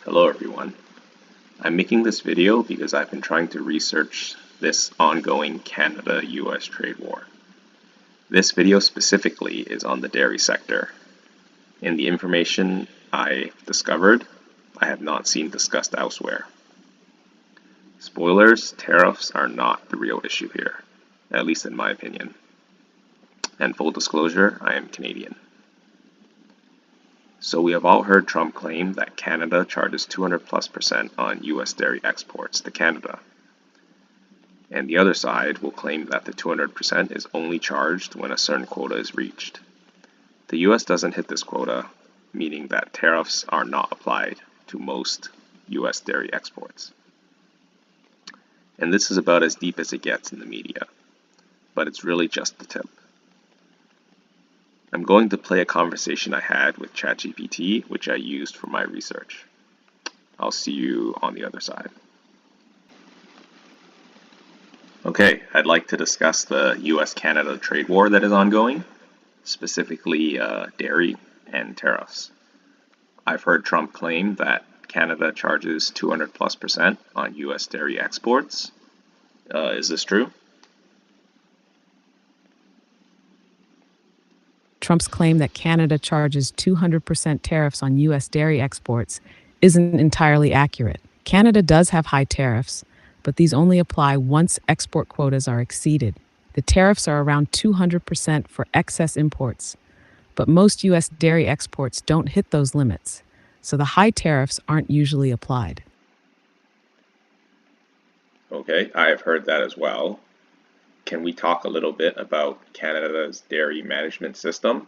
Hello everyone. I'm making this video because I've been trying to research this ongoing Canada-US trade war. This video specifically is on the dairy sector. In the information I discovered, I have not seen discussed elsewhere. Spoilers, tariffs are not the real issue here, at least in my opinion. And full disclosure, I am Canadian. So we have all heard Trump claim that Canada charges 200+% on US dairy exports to Canada. And the other side will claim that the 200% is only charged when a certain quota is reached. The US doesn't hit this quota, meaning that tariffs are not applied to most US dairy exports. And this is about as deep as it gets in the media, but it's really just the tip. I'm going to play a conversation I had with ChatGPT, which I used for my research. I'll see you on the other side. Okay, I'd like to discuss the US-Canada trade war that is ongoing, specifically dairy and tariffs. I've heard Trump claim that Canada charges 200+% on US dairy exports. Is this true? Trump's claim that Canada charges 200% tariffs on U.S. dairy exports isn't entirely accurate. Canada does have high tariffs, but these only apply once export quotas are exceeded. The tariffs are around 200% for excess imports, but most U.S. dairy exports don't hit those limits, so the high tariffs aren't usually applied. Okay, I have heard that as well. Can we talk a little bit about Canada's dairy management system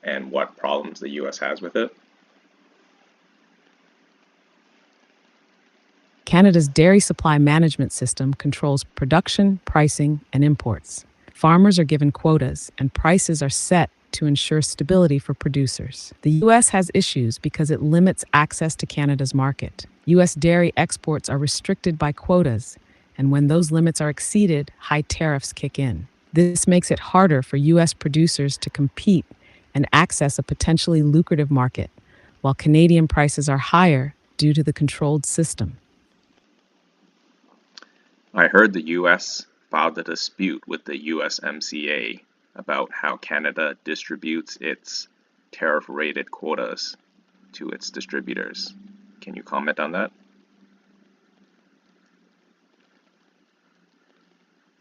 and what problems the US has with it? Canada's dairy supply management system controls production, pricing, and imports. Farmers are given quotas, and prices are set to ensure stability for producers. The U.S. has issues because it limits access to Canada's market. U.S. dairy exports are restricted by quotas, and when those limits are exceeded, high tariffs kick in. This makes it harder for U.S. producers to compete and access a potentially lucrative market, while Canadian prices are higher due to the controlled system. I heard the US filed a dispute with the USMCA about how Canada distributes its tariff-rated quotas to its distributors. Can you comment on that?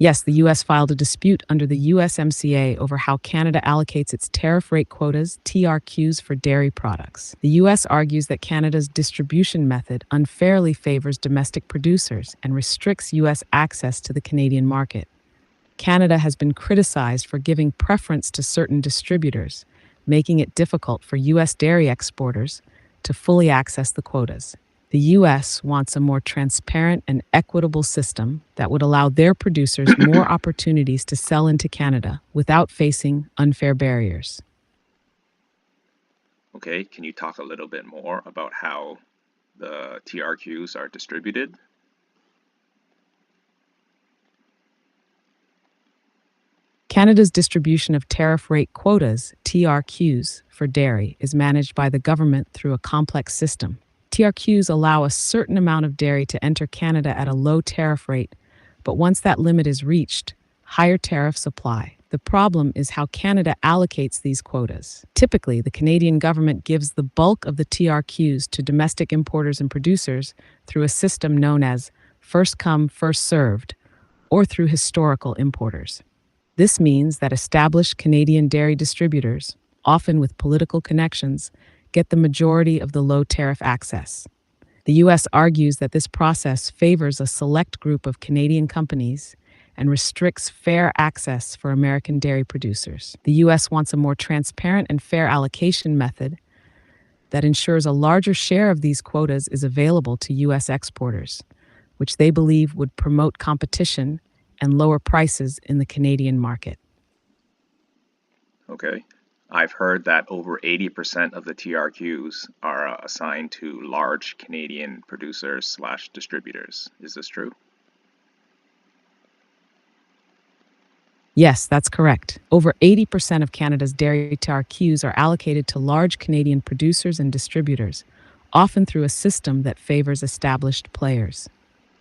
Yes, the U.S. filed a dispute under the USMCA over how Canada allocates its tariff rate quotas, TRQs, for dairy products. The U.S. argues that Canada's distribution method unfairly favors domestic producers and restricts U.S. access to the Canadian market. Canada has been criticized for giving preference to certain distributors, making it difficult for U.S. dairy exporters to fully access the quotas. The U.S. wants a more transparent and equitable system that would allow their producers more opportunities to sell into Canada without facing unfair barriers. Okay, can you talk a little bit more about how the TRQs are distributed? Canada's distribution of tariff rate quotas, TRQs, for dairy is managed by the government through a complex system. TRQs allow a certain amount of dairy to enter Canada at a low tariff rate, but once that limit is reached, higher tariffs apply. The problem is how Canada allocates these quotas. Typically, the Canadian government gives the bulk of the TRQs to domestic importers and producers through a system known as first come, first served, or through historical importers. This means that established Canadian dairy distributors, often with political connections, get the majority of the low tariff access. The U.S. argues that this process favors a select group of Canadian companies and restricts fair access for American dairy producers. The U.S. wants a more transparent and fair allocation method that ensures a larger share of these quotas is available to U.S. exporters, which they believe would promote competition and lower prices in the Canadian market. Okay. I've heard that over 80% of the TRQs are assigned to large Canadian producers/distributors. Is this true? Yes, that's correct. Over 80% of Canada's dairy TRQs are allocated to large Canadian producers and distributors, often through a system that favors established players.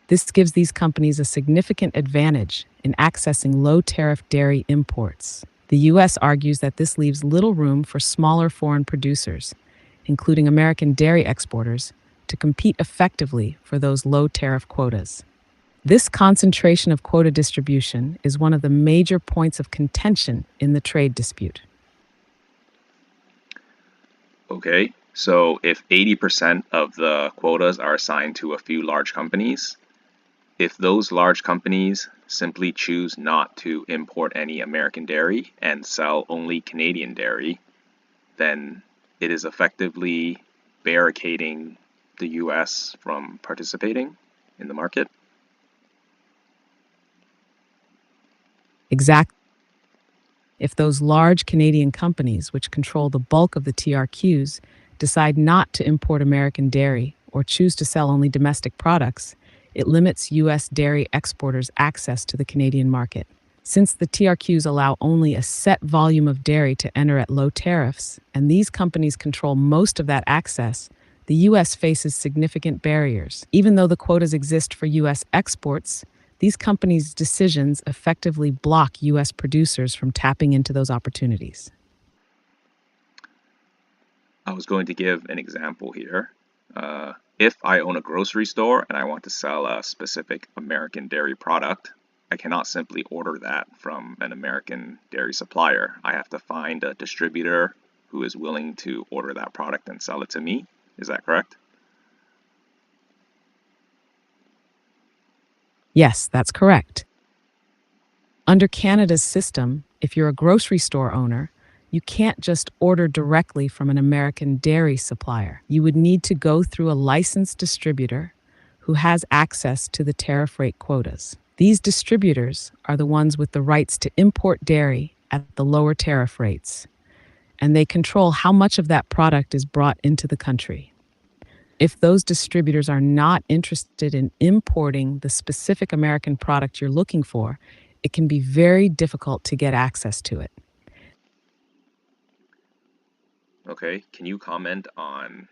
This gives these companies a significant advantage in accessing low tariff dairy imports. The U.S. argues that this leaves little room for smaller foreign producers, including American dairy exporters, to compete effectively for those low tariff quotas. This concentration of quota distribution is one of the major points of contention in the trade dispute. Okay, so if 80% of the quotas are assigned to a few large companies, if those large companies simply choose not to import any American dairy and sell only Canadian dairy, then it is effectively barricading the US from participating in the market. Exactly. If those large Canadian companies, which control the bulk of the TRQs, decide not to import American dairy or choose to sell only domestic products, it limits U.S. dairy exporters' access to the Canadian market. Since the TRQs allow only a set volume of dairy to enter at low tariffs, and these companies control most of that access, the U.S. faces significant barriers. Even though the quotas exist for U.S. exports, these companies' decisions effectively block U.S. producers from tapping into those opportunities. I was going to give an example here. If I own a grocery store and I want to sell a specific American dairy product, I cannot simply order that from an American dairy supplier. I have to find a distributor who is willing to order that product and sell it to me. Is that correct? Yes, that's correct. Under Canada's system, if you're a grocery store owner, you can't just order directly from an American dairy supplier. You would need to go through a licensed distributor who has access to the tariff rate quotas. These distributors are the ones with the rights to import dairy at the lower tariff rates, and they control how much of that product is brought into the country. If those distributors are not interested in importing the specific American product you're looking for, it can be very difficult to get access to it. Okay, can you comment on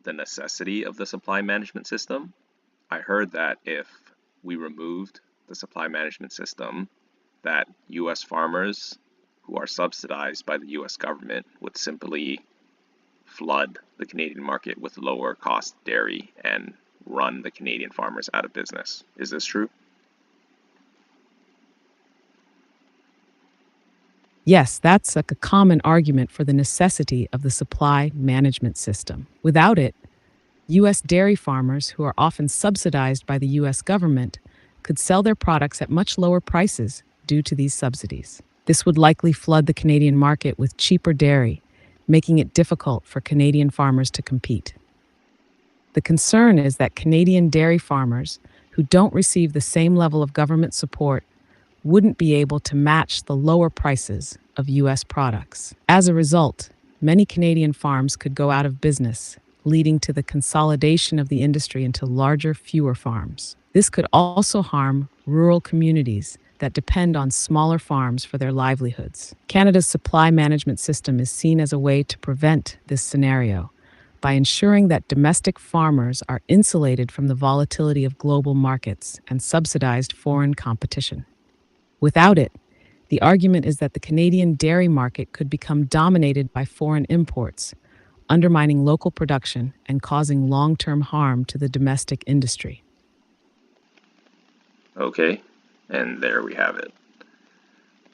the necessity of the supply management system? I heard that if we removed the supply management system, that US farmers who are subsidized by the US government would simply flood the Canadian market with lower cost dairy and run the Canadian farmers out of business. Is this true? Yes, that's a common argument for the necessity of the supply management system. Without it, U.S. dairy farmers, who are often subsidized by the U.S. government, could sell their products at much lower prices due to these subsidies. This would likely flood the Canadian market with cheaper dairy, making it difficult for Canadian farmers to compete. The concern is that Canadian dairy farmers, who don't receive the same level of government support, wouldn't be able to match the lower prices of U.S. products. As a result, many Canadian farms could go out of business, leading to the consolidation of the industry into larger, fewer farms. This could also harm rural communities that depend on smaller farms for their livelihoods. Canada's supply management system is seen as a way to prevent this scenario by ensuring that domestic farmers are insulated from the volatility of global markets and subsidized foreign competition. Without it, the argument is that the Canadian dairy market could become dominated by foreign imports, undermining local production and causing long-term harm to the domestic industry. Okay, and there we have it.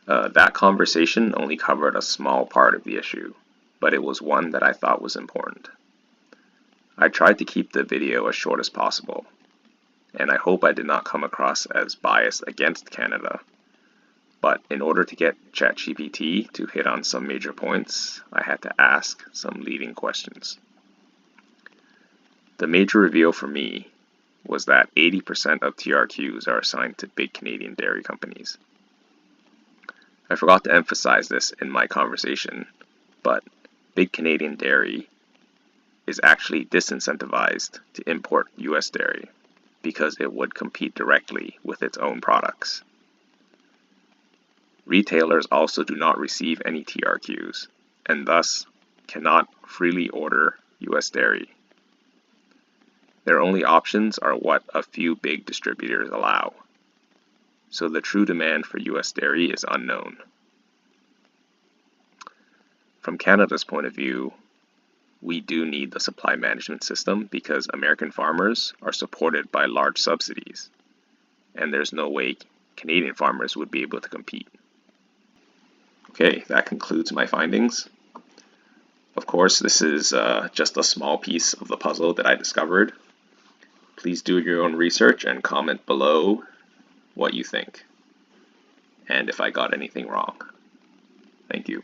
That conversation only covered a small part of the issue, but it was one that I thought was important. I tried to keep the video as short as possible, and I hope I did not come across as biased against Canada. But in order to get ChatGPT to hit on some major points, I had to ask some leading questions. The major reveal for me was that 80% of TRQs are assigned to big Canadian dairy companies. I forgot to emphasize this in my conversation, but big Canadian dairy is actually disincentivized to import US dairy because it would compete directly with its own products. Retailers also do not receive any TRQs, and thus cannot freely order US dairy Their only options are what a few big distributors allow. So the true demand for US dairy is unknown. From Canada's point of view, we do need the supply management system because American farmers are supported by large subsidies, and there's no way Canadian farmers would be able to compete. Okay, that concludes my findings. Of course, this is just a small piece of the puzzle that I discovered. Please do your own research and comment below what you think, and if I got anything wrong. Thank you.